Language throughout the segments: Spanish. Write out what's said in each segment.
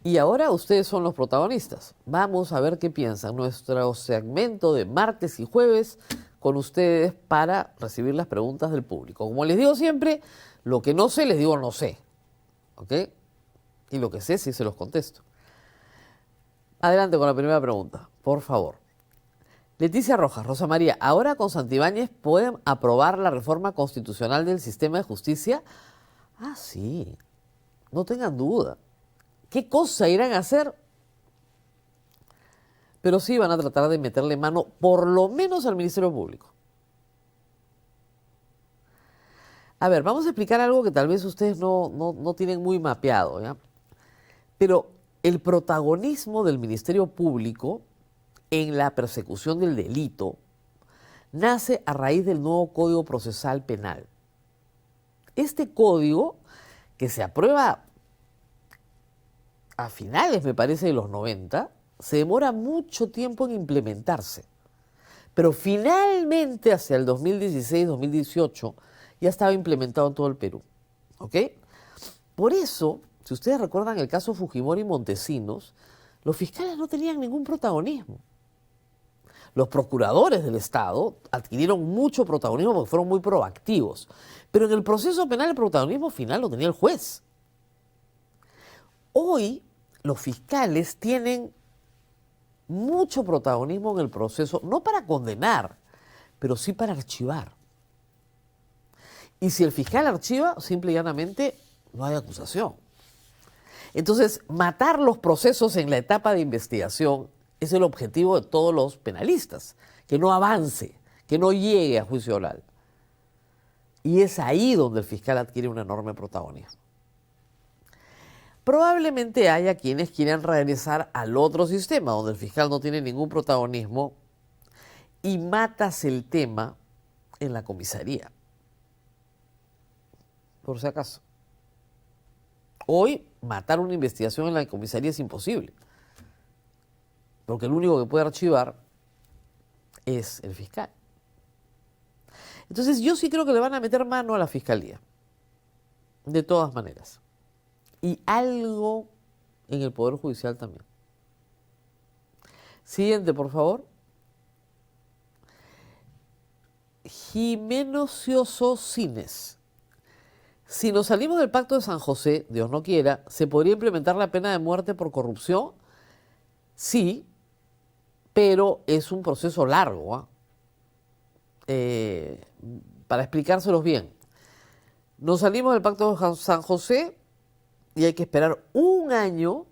Y ahora ustedes son los protagonistas. Vamos a ver qué piensan. Nuestro segmento de martes y jueves con ustedes para recibir las preguntas del público. Como les digo siempre, lo que no sé, les digo no sé. ¿Ok? Y lo que sé, sí se los contesto. Adelante con la primera pregunta, por favor. Leticia Rojas, Rosa María, ¿ahora con Santibáñez pueden aprobar la reforma constitucional del sistema de justicia? Ah, sí, no tengan duda. ¿Qué cosa irán a hacer? Pero sí van a tratar de meterle mano, por lo menos al Ministerio Público. A ver, vamos a explicar algo que tal vez ustedes no tienen muy mapeado, ¿ya? Pero el protagonismo del Ministerio Público en la persecución del delito nace a raíz del nuevo Código Procesal Penal. Este código, que se aprueba a finales, me parece, de los 90, se demora mucho tiempo en implementarse. Pero finalmente, hacia el 2016-2018, ya estaba implementado en todo el Perú. ¿Ok? Por eso, si ustedes recuerdan el caso Fujimori y Montesinos, los fiscales no tenían ningún protagonismo. Los procuradores del Estado adquirieron mucho protagonismo porque fueron muy proactivos. Pero en el proceso penal el protagonismo final lo tenía el juez. Hoy los fiscales tienen mucho protagonismo en el proceso, no para condenar, pero sí para archivar. Y si el fiscal archiva, simple y llanamente no hay acusación. Entonces, matar los procesos en la etapa de investigación es el objetivo de todos los penalistas, que no avance, que no llegue a juicio oral. Y es ahí donde el fiscal adquiere un enorme protagonismo. Probablemente haya quienes quieran regresar al otro sistema, donde el fiscal no tiene ningún protagonismo y matas el tema en la comisaría. Por si acaso. Hoy, matar una investigación en la comisaría es imposible, porque el único que puede archivar es el fiscal. Entonces yo sí creo que le van a meter mano a la fiscalía, de todas maneras. Y algo en el Poder Judicial también. Siguiente, por favor. Jimeno Cioso Cines. Si nos salimos del Pacto de San José, Dios no quiera, ¿se podría implementar la pena de muerte por corrupción? Sí, pero es un proceso largo. Para explicárselos bien, nos salimos del Pacto de San José y hay que esperar un año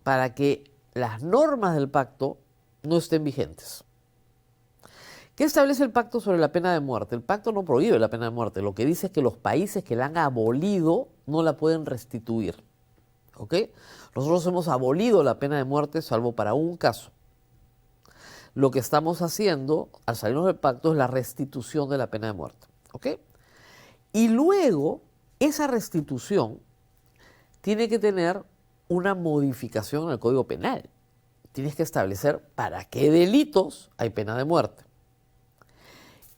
para que las normas del pacto no estén vigentes. ¿Qué establece el pacto sobre la pena de muerte? El pacto no prohíbe la pena de muerte. Lo que dice es que los países que la han abolido no la pueden restituir. ¿Ok? Nosotros hemos abolido la pena de muerte salvo para un caso. Lo que estamos haciendo al salirnos del pacto es la restitución de la pena de muerte. ¿Ok? Y luego, esa restitución tiene que tener una modificación en el Código Penal. Tienes que establecer para qué delitos hay pena de muerte.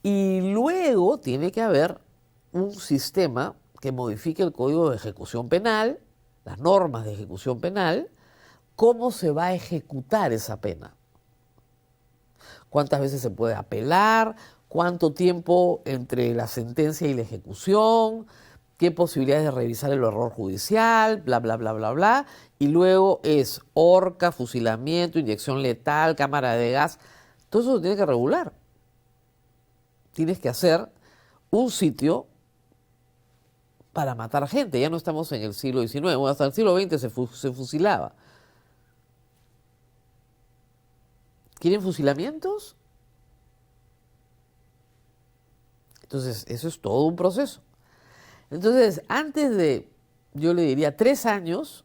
Y luego tiene que haber un sistema que modifique el Código de Ejecución Penal, las normas de ejecución penal, cómo se va a ejecutar esa pena. Cuántas veces se puede apelar, cuánto tiempo entre la sentencia y la ejecución, qué posibilidades de revisar el error judicial, bla, bla, bla, bla, bla. Y luego es horca, fusilamiento, inyección letal, cámara de gas. Todo eso se tiene que regular. Tienes que hacer un sitio para matar gente. Ya no estamos en el siglo XIX, bueno, hasta el siglo XX se fusilaba. ¿Quieren fusilamientos? Entonces, eso es todo un proceso. Entonces, antes de, yo le diría, 3 años,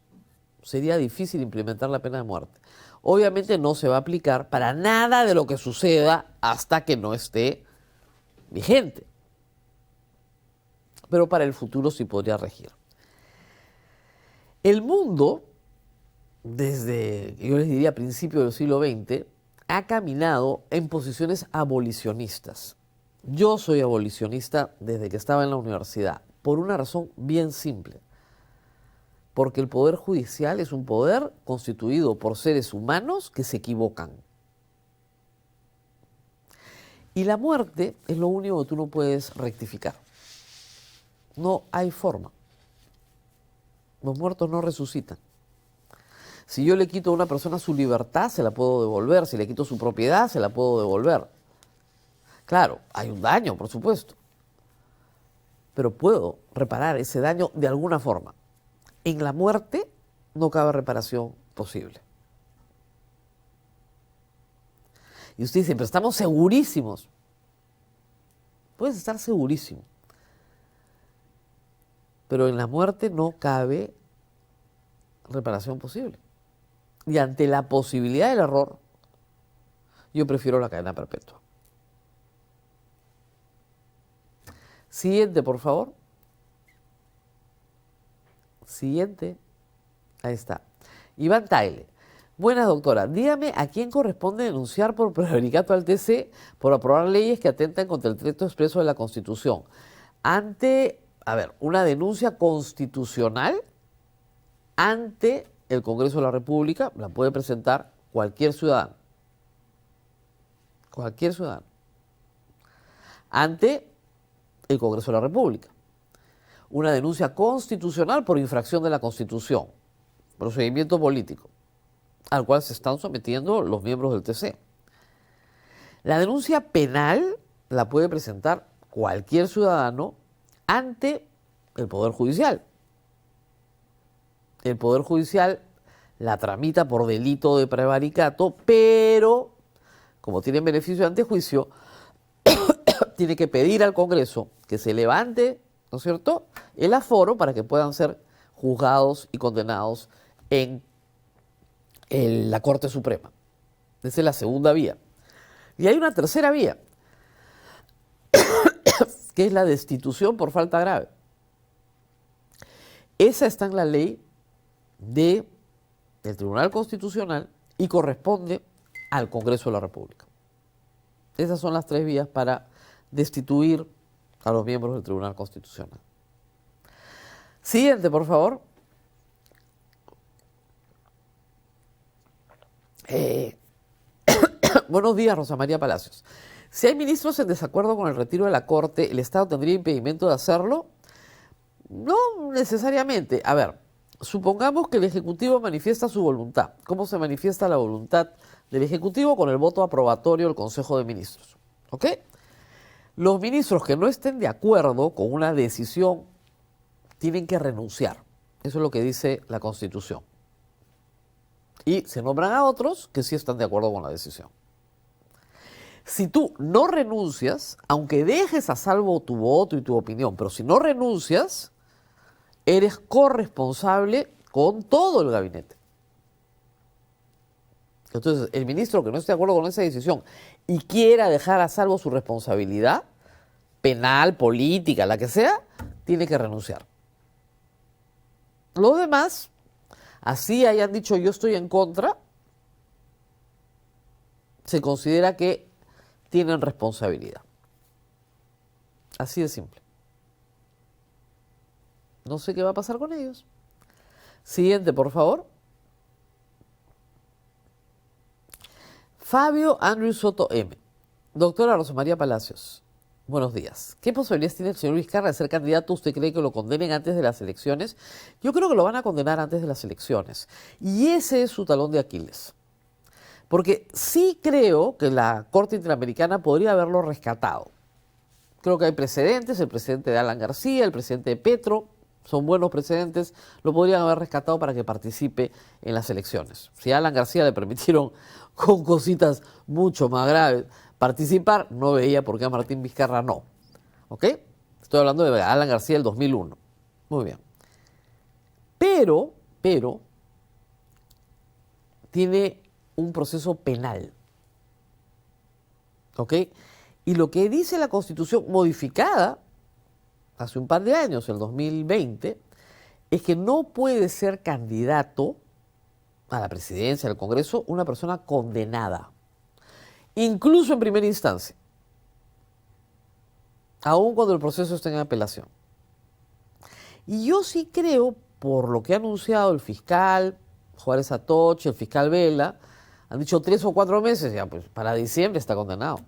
sería difícil implementar la pena de muerte. Obviamente no se va a aplicar para nada de lo que suceda hasta que no esté vigente. Pero para el futuro sí podría regir. El mundo, desde, yo les diría, principios del siglo XX, ha caminado en posiciones abolicionistas. Yo soy abolicionista desde que estaba en la universidad, por una razón bien simple. porque el poder judicial es un poder constituido por seres humanos que se equivocan. Y la muerte es lo único que tú no puedes rectificar. No hay forma. Los muertos no resucitan. Si yo le quito a una persona su libertad, se la puedo devolver. Si le quito su propiedad, se la puedo devolver. Claro, hay un daño, por supuesto. Pero puedo reparar ese daño de alguna forma. En la muerte no cabe reparación posible. Y usted dice, pero estamos segurísimos. Puedes estar segurísimo. Pero en la muerte no cabe reparación posible. Y ante la posibilidad del error, yo prefiero la cadena perpetua. Siguiente, por favor. Siguiente. Ahí está. Iván Taile. Buenas, doctora. Dígame a quién corresponde denunciar por prevaricato al TC por aprobar leyes que atentan contra el derecho expreso de la Constitución. Ante, una denuncia constitucional ante el Congreso de la República la puede presentar cualquier ciudadano. Cualquier ciudadano. Ante el Congreso de la República. Una denuncia constitucional por infracción de la Constitución. Procedimiento político al cual se están sometiendo los miembros del TC. La denuncia penal la puede presentar cualquier ciudadano ante el Poder Judicial. El Poder Judicial la tramita por delito de prevaricato, pero como tienen beneficio de antejuicio, tiene que pedir al Congreso que se levante, ¿no es cierto?, el aforo para que puedan ser juzgados y condenados en la Corte Suprema. Esa es la segunda vía. Y hay una tercera vía, que es la destitución por falta grave. Esa está en la ley del Tribunal Constitucional y corresponde al Congreso de la República. Esas son las tres vías para destituir a los miembros del Tribunal Constitucional. Siguiente, por favor. Buenos días, Rosa María Palacios. Si hay ministros en desacuerdo con el retiro de la Corte, ¿el Estado tendría impedimento de hacerlo? No necesariamente. Supongamos que el Ejecutivo manifiesta su voluntad. ¿Cómo se manifiesta la voluntad del Ejecutivo? Con el voto aprobatorio del Consejo de Ministros. ¿Ok? Los ministros que no estén de acuerdo con una decisión tienen que renunciar. Eso es lo que dice la Constitución. Y se nombran a otros que sí están de acuerdo con la decisión. Si tú no renuncias, aunque dejes a salvo tu voto y tu opinión, pero si no renuncias, eres corresponsable con todo el gabinete. Entonces, el ministro que no esté de acuerdo con esa decisión y quiera dejar a salvo su responsabilidad, penal, política, la que sea, tiene que renunciar. Los demás, así hayan dicho yo estoy en contra, se considera que tienen responsabilidad. Así de simple. No sé qué va a pasar con ellos. Siguiente, por favor. Fabio Andrew Soto M. Doctora Rosa María Palacios, buenos días. ¿Qué posibilidades tiene el señor Vizcarra de ser candidato? ¿Usted cree que lo condenen antes de las elecciones? Yo creo que lo van a condenar antes de las elecciones. Y ese es su talón de Aquiles. Porque sí creo que la Corte Interamericana podría haberlo rescatado. Creo que hay precedentes, el presidente de Alan García, el presidente de Petro, son buenos precedentes, lo podrían haber rescatado para que participe en las elecciones. Si a Alan García le permitieron con cositas mucho más graves participar, no veía por qué a Martín Vizcarra no. ¿Ok? Estoy hablando de Alan García del 2001. Muy bien. Pero, tiene un proceso penal. ¿Ok? Y lo que dice la Constitución modificada hace un par de años, el 2020, es que no puede ser candidato a la presidencia del Congreso una persona condenada, incluso en primera instancia, aun cuando el proceso esté en apelación. Y yo sí creo, por lo que ha anunciado el fiscal Juárez Atoche, el fiscal Vela, han dicho 3 o 4 meses, ya pues para diciembre está condenado.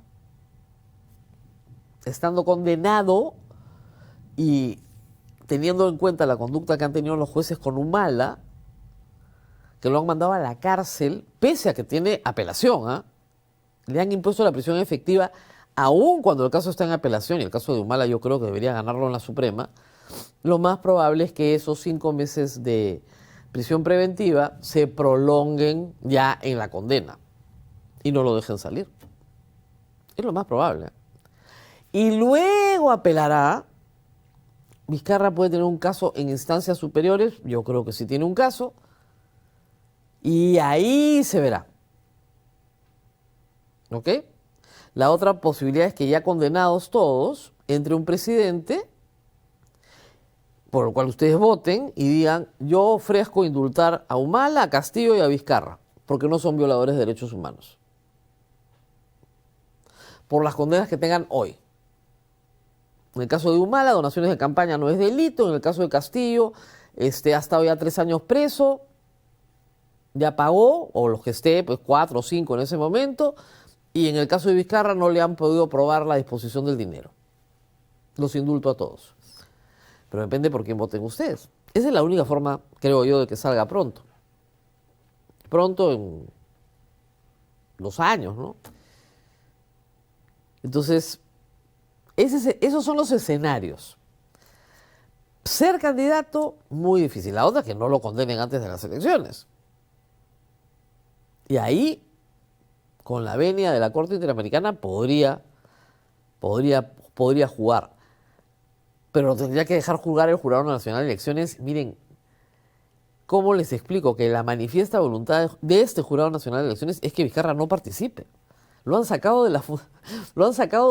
Estando condenado y teniendo en cuenta la conducta que han tenido los jueces con Humala, que lo han mandado a la cárcel, pese a que tiene apelación, ¿eh? Le han impuesto la prisión efectiva, aun cuando el caso está en apelación, y el caso de Humala yo creo que debería ganarlo en la Suprema. Lo más probable es que esos 5 meses de prisión preventiva se prolonguen ya en la condena y no lo dejen salir. Es lo más probable. Y luego apelará. Vizcarra puede tener un caso en instancias superiores, yo creo que sí tiene un caso, y ahí se verá. ¿Ok? La otra posibilidad es que ya condenados todos, entre un presidente por el cual ustedes voten y digan: yo ofrezco indultar a Humala, a Castillo y a Vizcarra, porque no son violadores de derechos humanos, por las condenas que tengan hoy. En el caso de Humala, donaciones de campaña no es delito. En el caso de Castillo, ha estado ya 3 años preso, ya pagó, o los que esté, pues 4 o 5 en ese momento. Y en el caso de Vizcarra no le han podido probar la disposición del dinero. Los indulto a todos. Pero depende por quién voten ustedes. Esa es la única forma, creo yo, de que salga pronto. Pronto en 2 años, ¿no? Entonces, esos son los escenarios. Ser candidato, muy difícil. La otra es que no lo condenen antes de las elecciones. Y ahí, con la venia de la Corte Interamericana, podría jugar. Pero tendría que dejar jugar el Jurado Nacional de Elecciones. Miren, ¿cómo les explico que la manifiesta voluntad de este Jurado Nacional de Elecciones es que Vizcarra no participe? Lo han sacado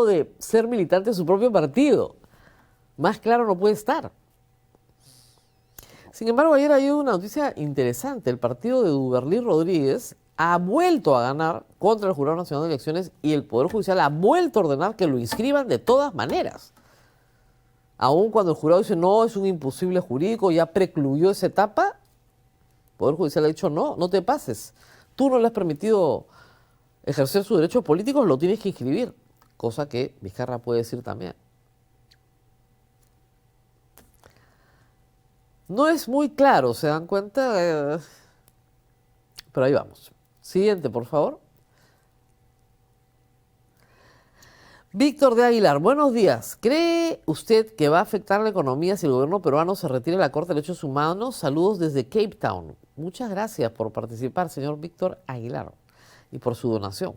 de ser militante de su propio partido. Más claro no puede estar. Sin embargo, ayer hay una noticia interesante. El partido de Duberlí Rodríguez ha vuelto a ganar contra el Jurado Nacional de Elecciones y el Poder Judicial ha vuelto a ordenar que lo inscriban de todas maneras. Aun cuando el jurado dice: no, es un imposible jurídico, ya precluyó esa etapa, el Poder Judicial ha dicho: no, no te pases. Tú no le has permitido ejercer sus derechos políticos, lo tienes que inscribir. Cosa que Vizcarra puede decir también. No es muy claro, ¿se dan cuenta? Pero ahí vamos. Siguiente, por favor. Víctor de Aguilar, buenos días. ¿Cree usted que va a afectar la economía si el gobierno peruano se retira de la Corte de Derechos Humanos? Saludos desde Cape Town. Muchas gracias por participar, señor Víctor Aguilar, y por su donación.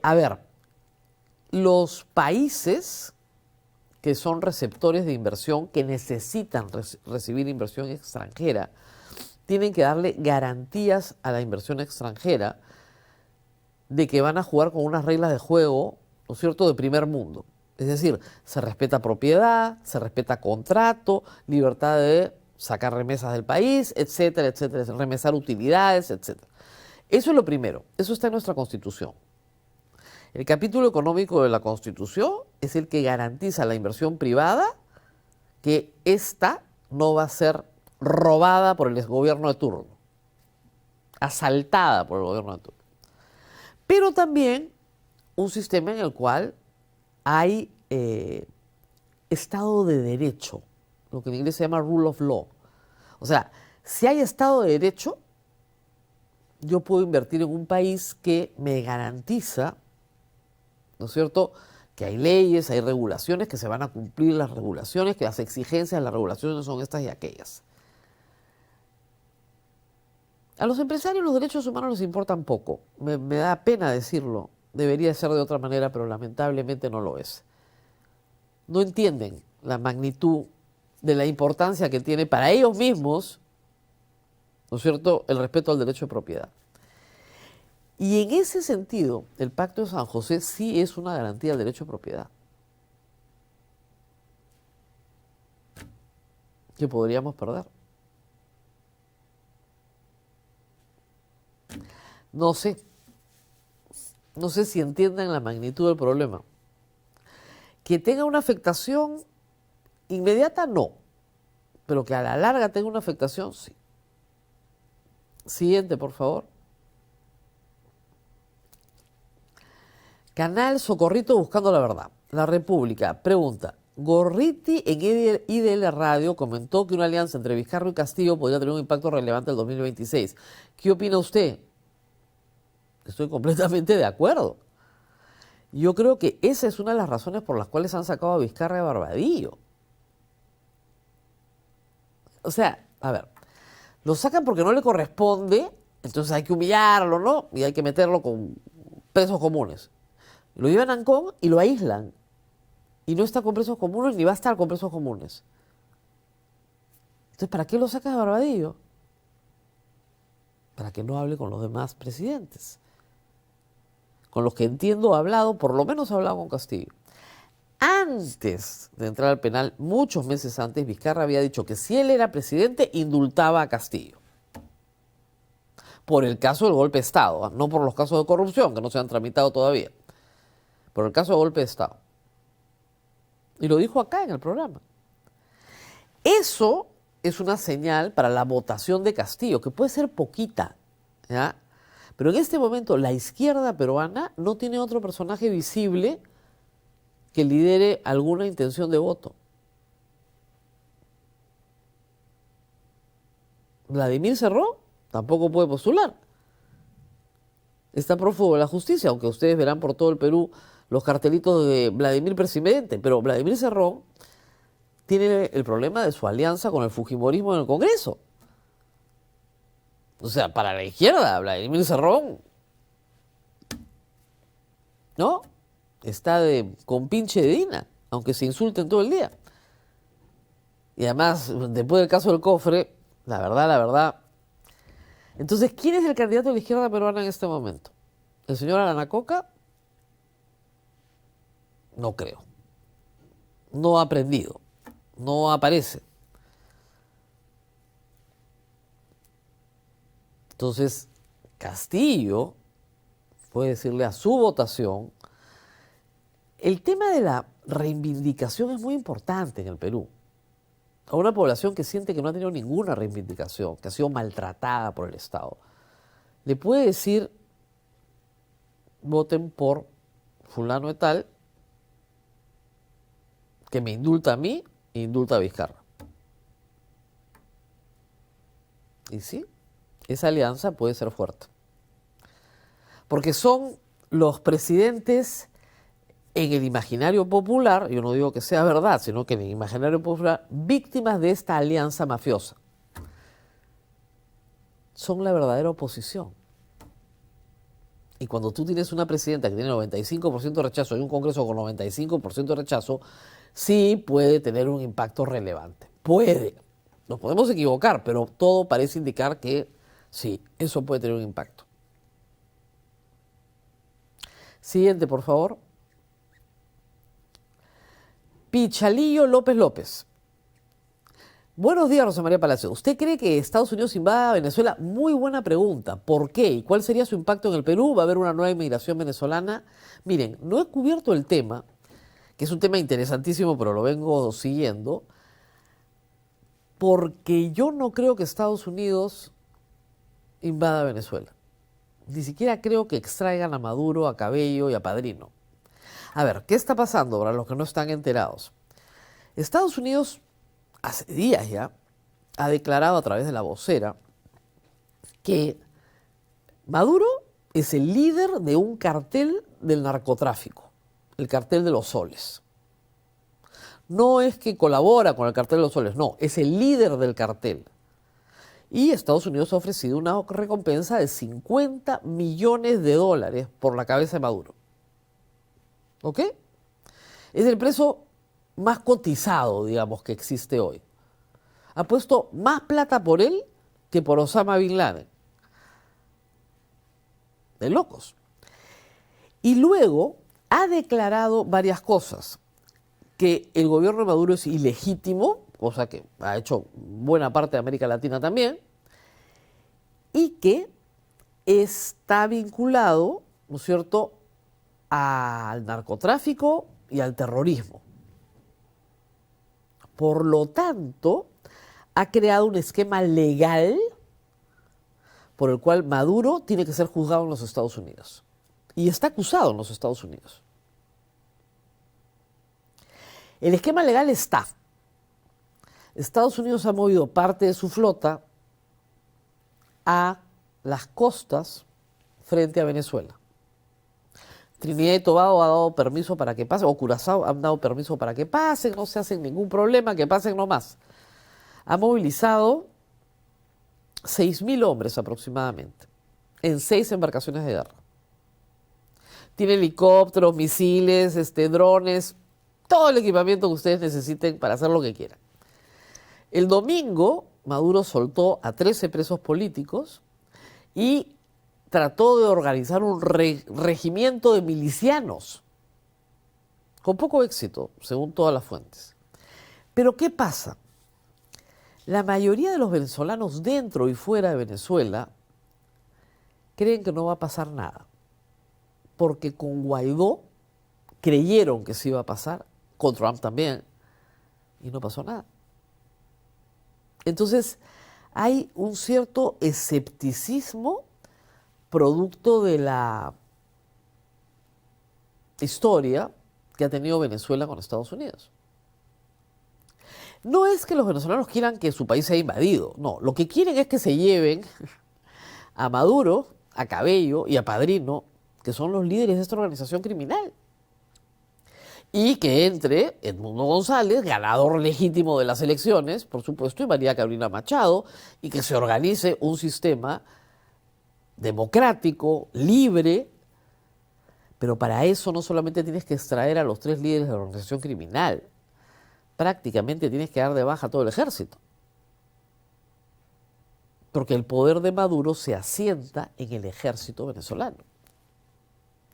A ver, los países que son receptores de inversión, que necesitan recibir inversión extranjera, tienen que darle garantías a la inversión extranjera de que van a jugar con unas reglas de juego, ¿no es cierto?, de primer mundo. Es decir, se respeta propiedad, se respeta contrato, libertad de sacar remesas del país, etcétera, etcétera, remesar utilidades, etcétera. Eso es lo primero, eso está en nuestra Constitución. El capítulo económico de la Constitución es el que garantiza la inversión privada, que ésta no va a ser robada por el gobierno de turno, asaltada por el gobierno de turno. Pero también un sistema en el cual hay Estado de Derecho, lo que en inglés se llama rule of law. O sea, si hay Estado de Derecho, yo puedo invertir en un país que me garantiza, ¿no es cierto?, que hay leyes, hay regulaciones, que se van a cumplir las regulaciones, que las exigencias de las regulaciones son estas y aquellas. A los empresarios los derechos humanos les importan poco. Me da pena decirlo. Debería ser de otra manera, pero lamentablemente no lo es. No entienden la magnitud de la importancia que tiene para ellos mismos, ¿no es cierto?, el respeto al derecho de propiedad. Y en ese sentido, el Pacto de San José sí es una garantía del derecho de propiedad, que podríamos perder. No sé si entienden la magnitud del problema. Que tenga una afectación inmediata, no. pero que a la larga tenga una afectación, sí. Siguiente, por favor. Canal Socorrito Buscando la Verdad. La República pregunta: Gorriti en IDL Radio comentó que una alianza entre Vizcarra y Castillo podría tener un impacto relevante en el 2026. ¿Qué opina usted? Estoy completamente de acuerdo. Yo creo que esa es una de las razones por las cuales han sacado a Vizcarra de Barbadillo. O sea, a ver, lo sacan porque no le corresponde, entonces hay que humillarlo, ¿no? Y hay que meterlo con presos comunes. Lo llevan a Ancón y lo aíslan. Y no está con presos comunes ni va a estar con presos comunes. Entonces, ¿para qué lo sacas de Barbadillo? Para que no hable con los demás presidentes. Con los que entiendo ha hablado, por lo menos ha hablado con Castillo. Antes de entrar al penal, muchos meses antes, Vizcarra había dicho que si él era presidente, indultaba a Castillo. Por el caso del golpe de Estado, no por los casos de corrupción, que no se han tramitado todavía. Por el caso del golpe de Estado. Y lo dijo acá en el programa. Eso es una señal para la votación de Castillo, que puede ser poquita, ¿ya? Pero en este momento la izquierda peruana no tiene otro personaje visible que lidere alguna intención de voto. Vladimir Cerrón tampoco puede postular. Está prófugo de la justicia, aunque ustedes verán por todo el Perú los cartelitos de Vladimir presidente, pero Vladimir Cerrón tiene el problema de su alianza con el fujimorismo en el Congreso. O sea, para la izquierda, Vladimir Cerrón, ¿no? Está con pinche de Dina, aunque se insulten todo el día. Y además, después del caso del cofre, la verdad. Entonces, ¿quién es el candidato de la izquierda peruana en este momento? ¿El señor Aranacoca? No creo. No ha aprendido. No aparece. Entonces, Castillo puede decirle a su votación. El tema de la reivindicación es muy importante en el Perú. A una población que siente que no ha tenido ninguna reivindicación, que ha sido maltratada por el Estado, le puede decir: voten por fulano de tal, que me indulta a mí e indulta a Vizcarra. Y sí, esa alianza puede ser fuerte. Porque son los presidentes en el imaginario popular, yo no digo que sea verdad, sino que en el imaginario popular, víctimas de esta alianza mafiosa. Son la verdadera oposición. Y cuando tú tienes una presidenta que tiene 95% de rechazo y un Congreso con 95% de rechazo, sí puede tener un impacto relevante. Puede. Nos podemos equivocar, pero todo parece indicar que sí, eso puede tener un impacto. Siguiente, por favor. Pichalillo López López. Buenos días, Rosa María Palacio. ¿Usted cree que Estados Unidos invada a Venezuela? Muy buena pregunta. ¿Por qué? ¿Y cuál sería su impacto en el Perú? ¿Va a haber una nueva inmigración venezolana? Miren, no he cubierto el tema, que es un tema interesantísimo, pero lo vengo siguiendo, porque yo no creo que Estados Unidos invada a Venezuela. Ni siquiera creo que extraigan a Maduro, a Cabello y a Padrino. A ver, ¿qué está pasando para los que no están enterados? Estados Unidos, hace días ya, ha declarado a través de la vocera que Maduro es el líder de un cartel del narcotráfico, el cartel de los soles. No es que colabora con el cartel de los soles, no, es el líder del cartel. Y Estados Unidos ha ofrecido una recompensa de $50 millones por la cabeza de Maduro. ¿Ok? Es el preso más cotizado, digamos, que existe hoy. Ha puesto más plata por él que por Osama Bin Laden. De locos. Y luego ha declarado varias cosas. Que el gobierno de Maduro es ilegítimo, cosa que ha hecho buena parte de América Latina también, y que está vinculado, ¿no es cierto?, al narcotráfico y al terrorismo. Por lo tanto, ha creado un esquema legal por el cual Maduro tiene que ser juzgado en los Estados Unidos. Y está acusado en los Estados Unidos. El esquema legal está. Estados Unidos ha movido parte de su flota a las costas frente a Venezuela. Trinidad y Tobago ha dado permiso para que pasen, o Curazao han dado permiso para que pasen, no se hacen ningún problema, que pasen nomás. Ha movilizado 6.000 hombres aproximadamente en 6 embarcaciones de guerra. Tiene helicópteros, misiles, drones, todo el equipamiento que ustedes necesiten para hacer lo que quieran. El domingo, Maduro soltó a 13 presos políticos y trató de organizar un regimiento de milicianos, con poco éxito, según todas las fuentes. Pero ¿qué pasa? La mayoría de los venezolanos dentro y fuera de Venezuela creen que no va a pasar nada, porque con Guaidó creyeron que sí iba a pasar, con Trump también, y no pasó nada. Entonces, hay un cierto escepticismo producto de la historia que ha tenido Venezuela con Estados Unidos. No es que los venezolanos quieran que su país sea invadido, no, lo que quieren es que se lleven a Maduro, a Cabello y a Padrino, que son los líderes de esta organización criminal. Y que entre Edmundo González, ganador legítimo de las elecciones, por supuesto, y María Carolina Machado, y que se organice un sistema democrático, libre, pero para eso no solamente tienes que extraer a los 3 líderes de la organización criminal, prácticamente tienes que dar de baja a todo el ejército. Porque el poder de Maduro se asienta en el ejército venezolano.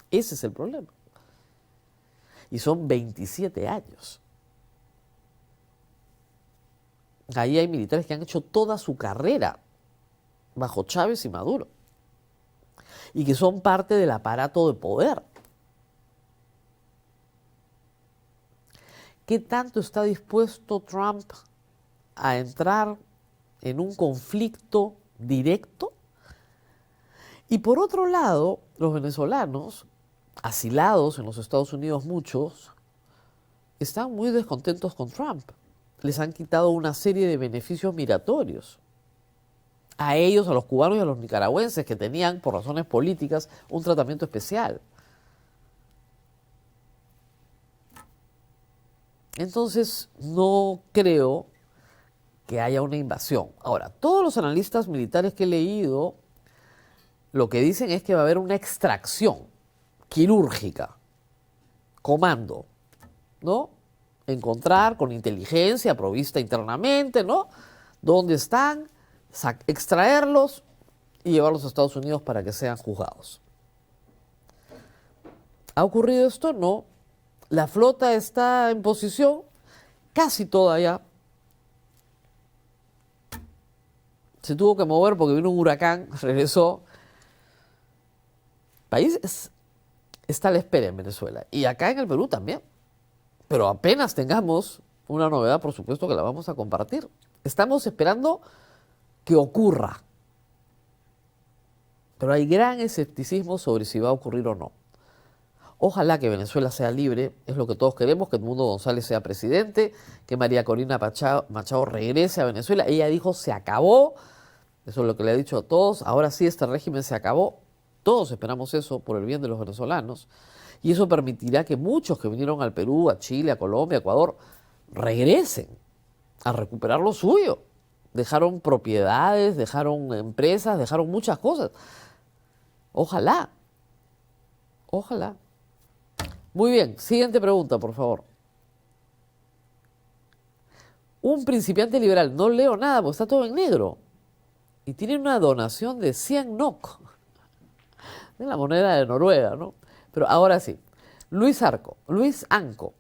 Ese es el problema. Y son 27 años. Ahí hay militares que han hecho toda su carrera bajo Chávez y Maduro. Y que son parte del aparato de poder. ¿Qué tanto está dispuesto Trump a entrar en un conflicto directo? Y por otro lado, los venezolanos, asilados en los Estados Unidos muchos, están muy descontentos con Trump. Les han quitado una serie de beneficios migratorios. A ellos, a los cubanos y a los nicaragüenses que tenían, por razones políticas, un tratamiento especial. Entonces, no creo que haya una invasión. Ahora, todos los analistas militares que he leído, lo que dicen es que va a haber una extracción quirúrgica, comando, ¿no? Encontrar con inteligencia provista internamente, ¿no? ¿Dónde están? Extraerlos y llevarlos a Estados Unidos para que sean juzgados. ¿Ha ocurrido esto? No. La flota está en posición, casi toda ya. Se tuvo que mover porque vino un huracán, regresó. El país está a la espera en Venezuela y acá en el Perú también. Pero apenas tengamos una novedad, por supuesto que la vamos a compartir. Estamos esperando que ocurra. Pero hay gran escepticismo sobre si va a ocurrir o no. Ojalá que Venezuela sea libre, es lo que todos queremos, que Edmundo González sea presidente, que María Corina Machado regrese a Venezuela. Ella dijo, se acabó, eso es lo que le ha dicho a todos, ahora sí este régimen se acabó. Todos esperamos eso por el bien de los venezolanos. Y eso permitirá que muchos que vinieron al Perú, a Chile, a Colombia, a Ecuador, regresen a recuperar lo suyo. Dejaron propiedades, dejaron empresas, dejaron muchas cosas. Ojalá. Ojalá. Muy bien, siguiente pregunta, por favor. Un principiante liberal, no leo nada porque está todo en negro. Y tiene una donación de 100 NOK. Es la moneda de Noruega, ¿no? Pero ahora sí. Luis Anco.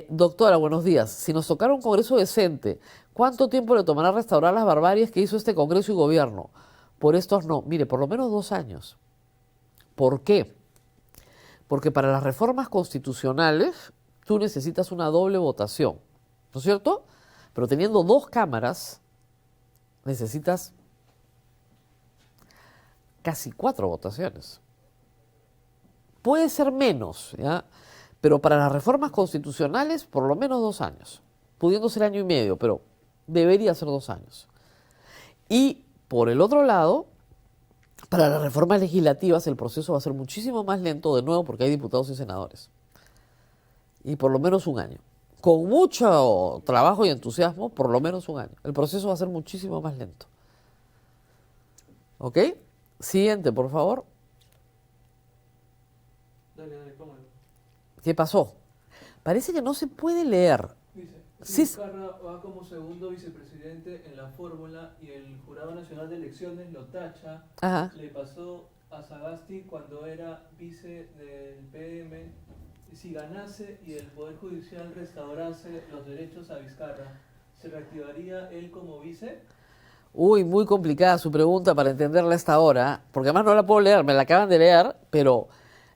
Doctora, buenos días. Si nos tocara un congreso decente, ¿cuánto tiempo le tomará restaurar las barbaries que hizo este congreso y gobierno? Por estos no. Mire, por lo menos 2 años. ¿Por qué? Porque para las reformas constitucionales tú necesitas una doble votación, ¿no es cierto? Pero teniendo 2 cámaras, necesitas casi 4 votaciones. Puede ser menos, ¿ya? Pero para las reformas constitucionales, por lo menos 2 años. Pudiendo ser año y medio, pero debería ser 2 años. Y por el otro lado, para las reformas legislativas el proceso va a ser muchísimo más lento, de nuevo, porque hay diputados y senadores. Y por lo menos 1 año. Con mucho trabajo y entusiasmo, por lo menos 1 año. El proceso va a ser muchísimo más lento. ¿Ok? Siguiente, por favor. Dale, póngalo. ¿Qué pasó? Parece que no se puede leer. Dice, Sí. Vizcarra va como segundo vicepresidente en la fórmula y el Jurado Nacional de Elecciones lo tacha. Ajá. Le pasó a Sagasti cuando era vice del PM. Si ganase y el Poder Judicial restaurase los derechos a Vizcarra, ¿se reactivaría él como vice? Uy, muy complicada su pregunta para entenderla a esta hora, porque además no la puedo leer, me la acaban de leer, pero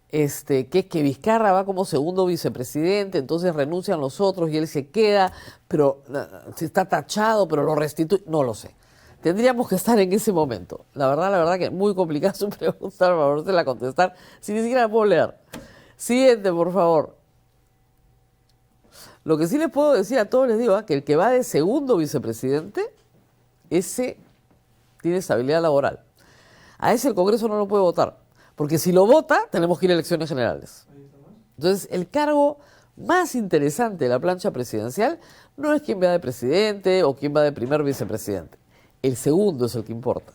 que es que Vizcarra va como segundo vicepresidente, entonces renuncian los otros y él se queda, pero está tachado, pero lo restituye, no lo sé. Tendríamos que estar en ese momento. La verdad que es muy complicada su pregunta, por favor, la contestar, si ni siquiera la puedo leer. Siguiente, por favor. Lo que sí les puedo decir a todos, les digo, que el que va de segundo vicepresidente, ese tiene estabilidad laboral. A ese el Congreso no lo puede votar, porque si lo vota, tenemos que ir a elecciones generales. Entonces, el cargo más interesante de la plancha presidencial no es quién va de presidente o quién va de primer vicepresidente. El segundo es el que importa.